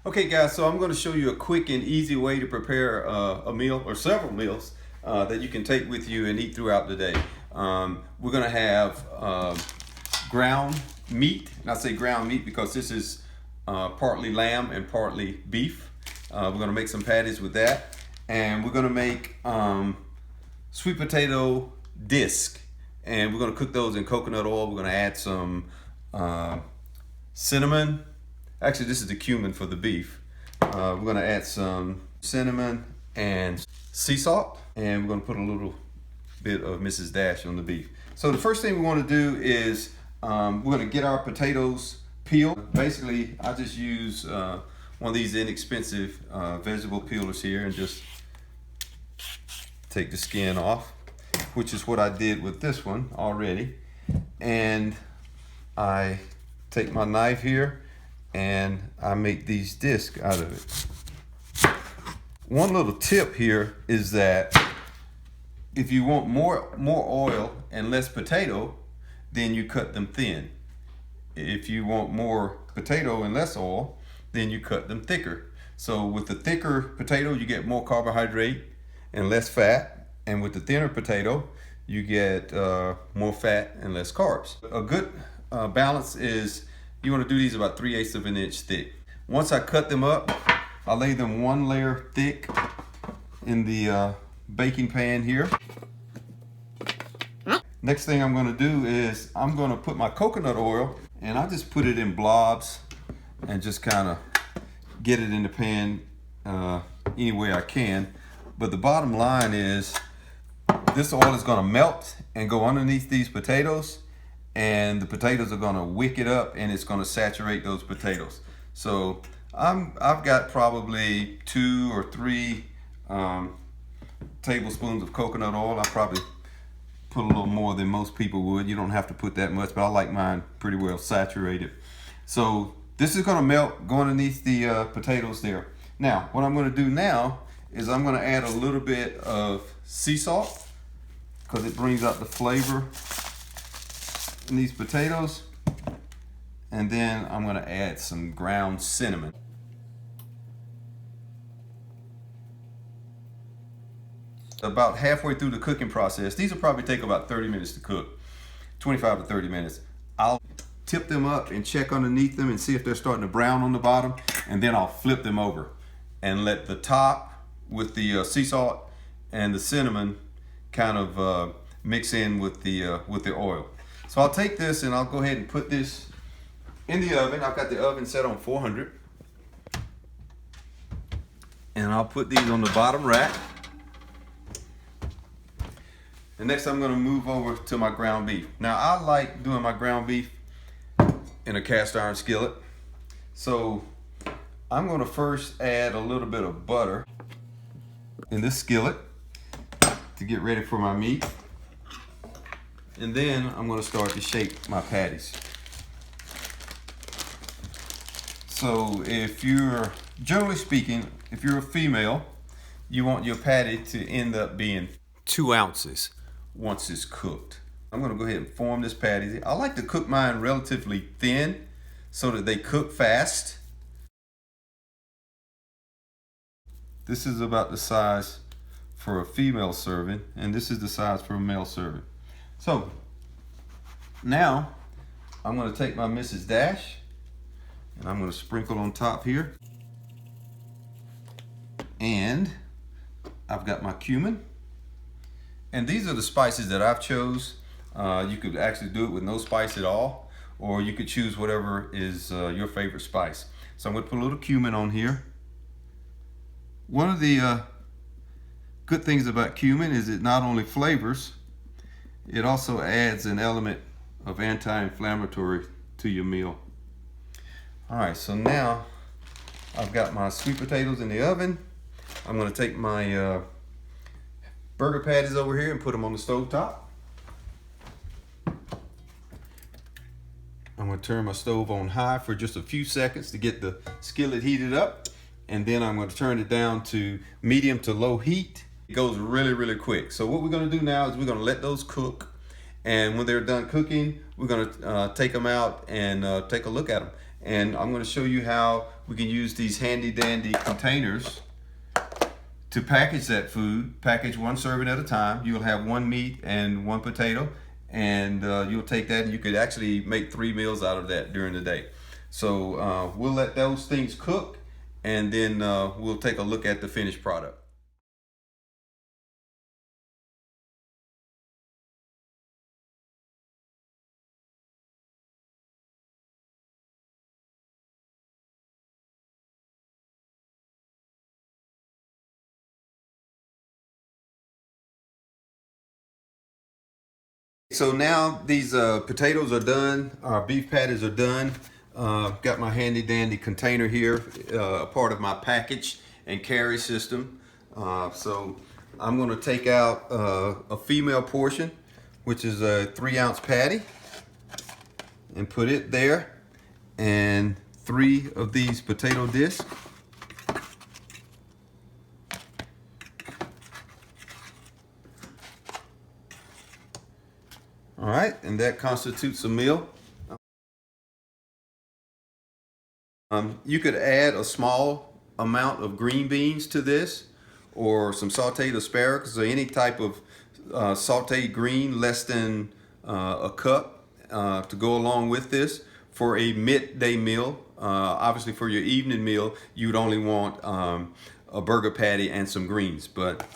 Okay guys, so I'm going to show you a quick and easy way to prepare a meal or several meals that you can take with you and eat throughout the day. We're going to have ground meat, and I say ground meat because this is partly lamb and partly beef. We're going to make some patties with that, and we're going to make sweet potato disc, and we're going to cook those in coconut oil. We're going to add some cinnamon. Actually, this is the cumin for the beef. We're going to add some cinnamon and sea salt, and we're going to put a little bit of Mrs. Dash on the beef. So the first thing we want to do is we're going to get our potatoes peeled. Basically, I just use one of these inexpensive vegetable peelers here and just take the skin off, which is what I did with this one already. And I take my knife here and I make these discs out of it. One little tip here is that if you want more oil and less potato, then you cut them thin. If you want more potato and less oil, then you cut them thicker. So with the thicker potato, you get more carbohydrate and less fat. And with the thinner potato, you get more fat and less carbs. A good balance is you want to do these about 3/8 of an inch thick. Once I cut them up, I lay them one layer thick in the baking pan here. Next thing I'm going to do is I'm going to put my coconut oil, and I just put it in blobs and just kind of get it in the pan any way I can. But the bottom line is this oil is going to melt and go underneath these potatoes, and the potatoes are going to wick it up and it's going to saturate those potatoes. So I've got probably 2 or 3 tablespoons of coconut oil. I probably put a little more than most people would. You don't have to put that much, but I like mine pretty well saturated. So this is going to melt, go underneath the potatoes there. Now what I'm going to do now is I'm going to add a little bit of sea salt because it brings out the flavor in these potatoes. And then I'm going to add some ground cinnamon. About halfway through the cooking process, these will probably take about 30 minutes to cook, 25 to 30 minutes. I'll tip them up and check underneath them and see if they're starting to brown on the bottom, and then I'll flip them over and let the top with the sea salt and the cinnamon kind of mix in with the oil. So I'll take this and I'll go ahead and put this in the oven. I've got the oven set on 400. And I'll put these on the bottom rack. And next I'm going to move over to my ground beef. Now I like doing my ground beef in a cast iron skillet. So I'm going to first add a little bit of butter in this skillet to get ready for my meat. And then I'm going to start to shape my patties. So if you're, generally speaking, if you're a female, you want your patty to end up being 2 ounces once it's cooked. I'm going to go ahead and form this patty. I like to cook mine relatively thin so that they cook fast. This is about the size for a female serving, and this is the size for a male serving. So now I'm going to take my Mrs. Dash and I'm going to sprinkle on top here. And I've got my cumin. And these are the spices that I've chose. You could actually do it with no spice at all, or you could choose whatever is your favorite spice. So I'm going to put a little cumin on here. One of the good things about cumin is it not only flavors, it also adds an element of anti-inflammatory to your meal. All right, so now I've got my sweet potatoes in the oven. I'm going to take my burger patties over here and put them on the stove top. I'm going to turn my stove on high for just a few seconds to get the skillet heated up, and then I'm going to turn it down to medium to low heat. It goes really quick. So what we're going to do now is we're going to let those cook, and when they're done cooking, we're going to take them out and take a look at them. And I'm going to show you how we can use these handy dandy containers to package that food. Package one serving at a time. You'll have one meat and one potato, and you'll take that and you could actually make 3 meals out of that during the day. So we'll let those things cook, and then we'll take a look at the finished product. So now these potatoes are done, our beef patties are done. Got my handy dandy container here, a part of my package and carry system. So I'm going to take out a female portion, which is a 3-ounce patty, and put it there, and 3 of these potato discs. All right, and that constitutes a meal. You could add a small amount of green beans to this, or some sauteed asparagus, or any type of sauteed green, less than a cup, to go along with this for a midday meal. Obviously, for your evening meal, you'd only want a burger patty and some greens, but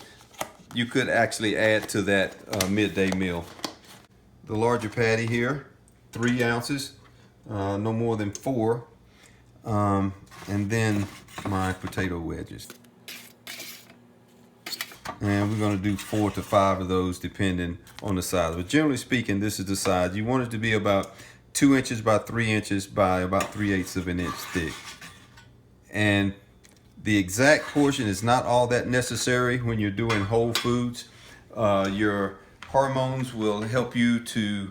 you could actually add to that midday meal. The larger patty here, 3 ounces, no more than 4. And then my potato wedges. And we're going to do 4 to 5 of those depending on the size. But generally speaking, this is the size. You want it to be about 2 inches by 3 inches by about 3/8 of an inch thick. And the exact portion is not all that necessary when you're doing whole foods. Your hormones will help you to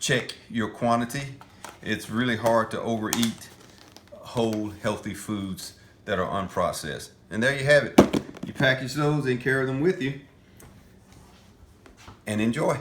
check your quantity. It's really hard to overeat whole, healthy foods that are unprocessed. And there you have it. You package those and carry them with you, and enjoy.